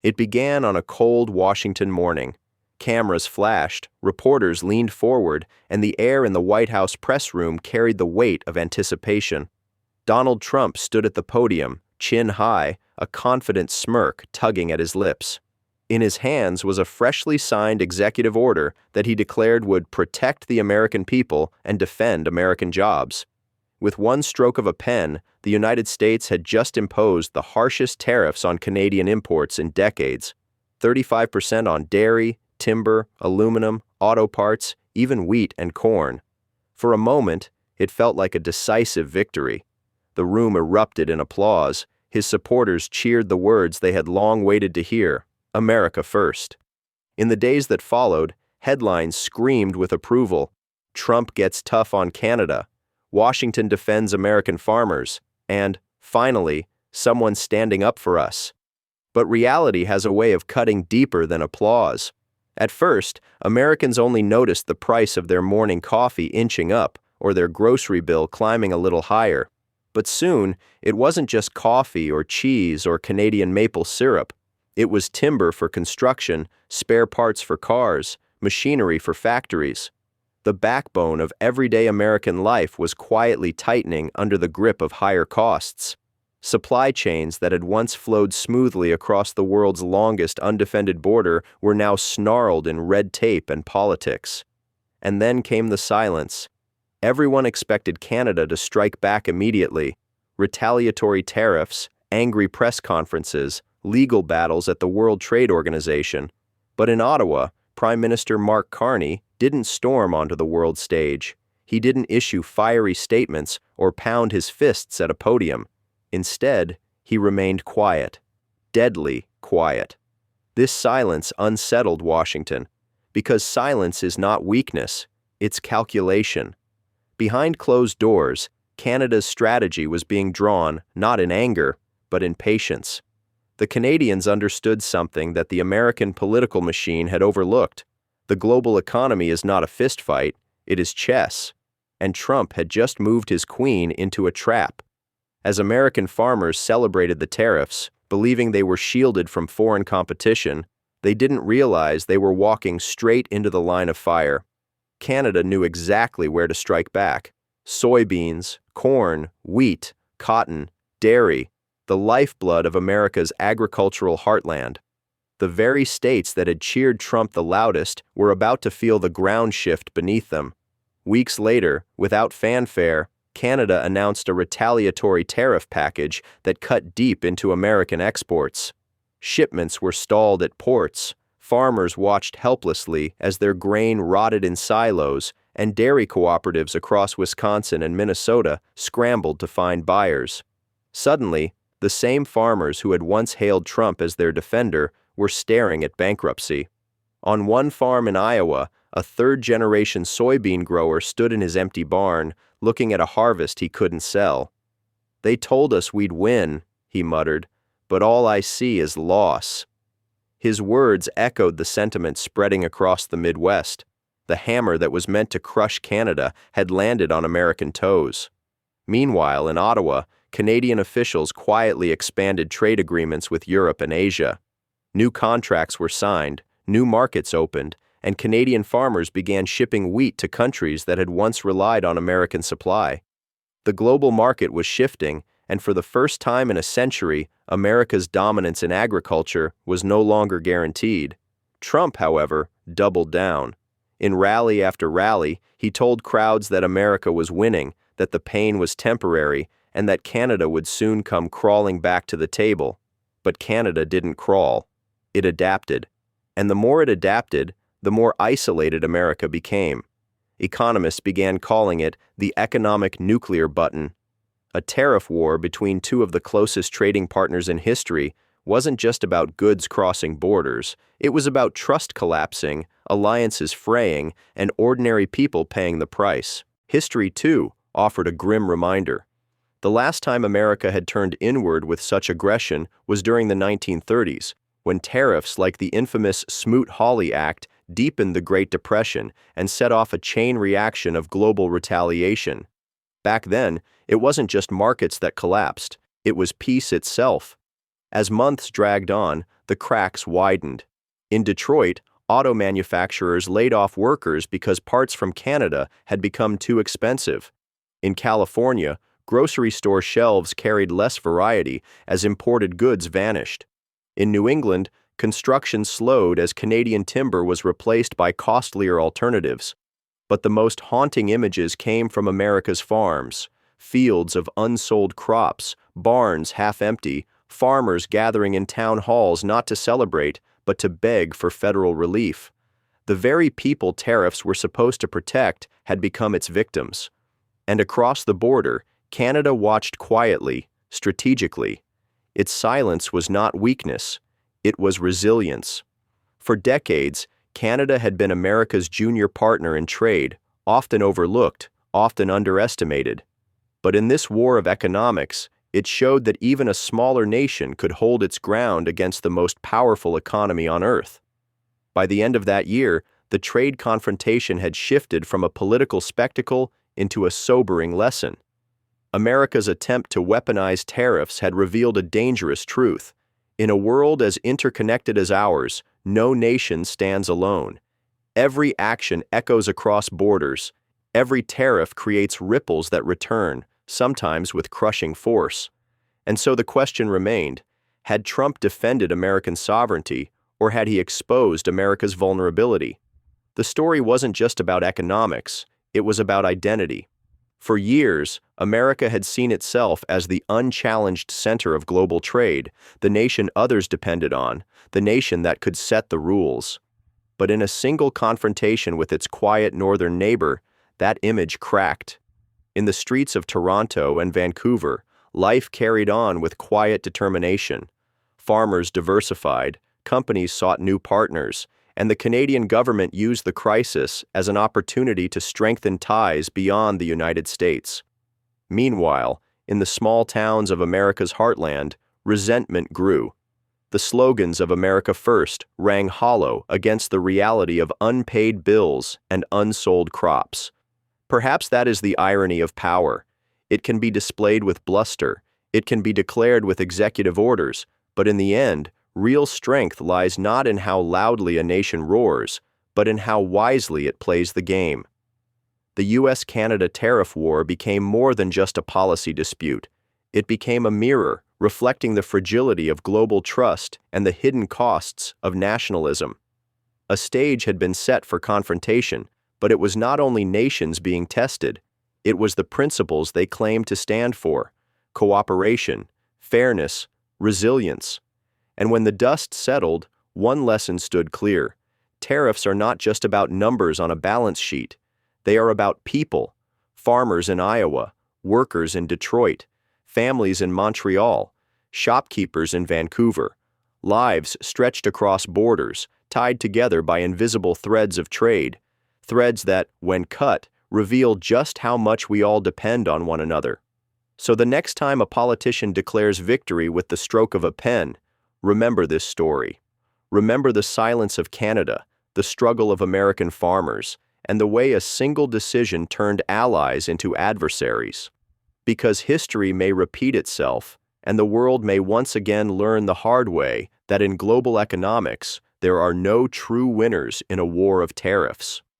It began on a cold Washington morning. Cameras flashed, reporters leaned forward, and the air in the White House press room carried the weight of anticipation. Donald Trump stood at the podium, chin high, a confident smirk tugging at his lips. In his hands was a freshly signed executive order that he declared would protect the American people and defend American jobs. With one stroke of a pen, the United States had just imposed the harshest tariffs on Canadian imports in decades: 35% on dairy, timber, aluminum, auto parts, even wheat and corn. For a moment, it felt like a decisive victory. The room erupted in applause. His supporters cheered the words they had long waited to hear: America first. In the days that followed, headlines screamed with approval. Trump gets tough on Canada. Washington defends American farmers. And, finally, someone standing up for us. But reality has a way of cutting deeper than applause. At first, Americans only noticed the price of their morning coffee inching up or their grocery bill climbing a little higher. But soon, it wasn't just coffee or cheese or Canadian maple syrup. It was timber for construction, spare parts for cars, machinery for factories. The backbone of everyday American life was quietly tightening under the grip of higher costs. Supply chains that had once flowed smoothly across the world's longest undefended border were now snarled in red tape and politics. And then came the silence. Everyone expected Canada to strike back immediately. Retaliatory tariffs, angry press conferences, legal battles at the World Trade Organization. But in Ottawa, Prime Minister Mark Carney didn't storm onto the world stage. He didn't issue fiery statements or pound his fists at a podium. Instead, he remained quiet, deadly quiet. This silence unsettled Washington, because silence is not weakness, it's calculation. Behind closed doors, Canada's strategy was being drawn not in anger, but in patience. The Canadians understood something that the American political machine had overlooked. The global economy is not a fistfight, it is chess. And Trump had just moved his queen into a trap. As American farmers celebrated the tariffs, believing they were shielded from foreign competition, they didn't realize they were walking straight into the line of fire. Canada knew exactly where to strike back. Soybeans, corn, wheat, cotton, dairy, the lifeblood of America's agricultural heartland. The very states that had cheered Trump the loudest were about to feel the ground shift beneath them. Weeks later, without fanfare, Canada announced a retaliatory tariff package that cut deep into American exports. Shipments were stalled at ports, farmers watched helplessly as their grain rotted in silos, and dairy cooperatives across Wisconsin and Minnesota scrambled to find buyers. Suddenly, the same farmers who had once hailed Trump as their defender were staring at bankruptcy. On one farm in Iowa, a third-generation soybean grower stood in his empty barn, looking at a harvest he couldn't sell. "They told us we'd win," he muttered, "but all I see is loss." His words echoed the sentiment spreading across the Midwest. The hammer that was meant to crush Canada had landed on American toes. Meanwhile, in Ottawa, Canadian officials quietly expanded trade agreements with Europe and Asia. New contracts were signed, new markets opened, and Canadian farmers began shipping wheat to countries that had once relied on American supply. The global market was shifting, and for the first time in a century, America's dominance in agriculture was no longer guaranteed. Trump, however, doubled down. In rally after rally, he told crowds that America was winning, that the pain was temporary, and that Canada would soon come crawling back to the table. But Canada didn't crawl. It adapted. And the more it adapted, the more isolated America became. Economists began calling it the economic nuclear button. A tariff war between two of the closest trading partners in history wasn't just about goods crossing borders. It was about trust collapsing, alliances fraying, and ordinary people paying the price. History, too, offered a grim reminder. The last time America had turned inward with such aggression was during the 1930s, when tariffs like the infamous Smoot-Hawley Act deepened the Great Depression and set off a chain reaction of global retaliation. Back then, it wasn't just markets that collapsed, it was peace itself. As months dragged on, the cracks widened. In Detroit, auto manufacturers laid off workers because parts from Canada had become too expensive. In California, grocery store shelves carried less variety as imported goods vanished. In New England, construction slowed as Canadian timber was replaced by costlier alternatives. But the most haunting images came from America's farms: fields of unsold crops, barns half empty, farmers gathering in town halls not to celebrate, but to beg for federal relief. The very people tariffs were supposed to protect had become its victims. And across the border, Canada watched quietly, strategically. Its silence was not weakness, it was resilience. For decades, Canada had been America's junior partner in trade, often overlooked, often underestimated. But in this war of economics, it showed that even a smaller nation could hold its ground against the most powerful economy on Earth. By the end of that year, the trade confrontation had shifted from a political spectacle into a sobering lesson. America's attempt to weaponize tariffs had revealed a dangerous truth. In a world as interconnected as ours, no nation stands alone. Every action echoes across borders. Every tariff creates ripples that return, sometimes with crushing force. And so the question remained: had Trump defended American sovereignty, or had he exposed America's vulnerability? The story wasn't just about economics, it was about identity. For years, America had seen itself as the unchallenged center of global trade, the nation others depended on, the nation that could set the rules. But in a single confrontation with its quiet northern neighbor, that image cracked. In the streets of Toronto and Vancouver, life carried on with quiet determination. Farmers diversified, companies sought new partners, and the Canadian government used the crisis as an opportunity to strengthen ties beyond the United States. Meanwhile, in the small towns of America's heartland, resentment grew. The slogans of America First rang hollow against the reality of unpaid bills and unsold crops. Perhaps that is the irony of power. It can be displayed with bluster, it can be declared with executive orders, but in the end, real strength lies not in how loudly a nation roars, but in how wisely it plays the game. The US-Canada tariff war became more than just a policy dispute. It became a mirror reflecting the fragility of global trust and the hidden costs of nationalism. A stage had been set for confrontation, but it was not only nations being tested, it was the principles they claimed to stand for: cooperation, fairness, resilience. And when the dust settled, one lesson stood clear: tariffs are not just about numbers on a balance sheet. They are about people: farmers in Iowa, workers in Detroit, families in Montreal, shopkeepers in Vancouver, lives stretched across borders, tied together by invisible threads of trade, threads that, when cut, reveal just how much we all depend on one another. So the next time a politician declares victory with the stroke of a pen, remember this story. Remember the silence of Canada, the struggle of American farmers, and the way a single decision turned allies into adversaries. Because history may repeat itself, and the world may once again learn the hard way that in global economics, there are no true winners in a war of tariffs.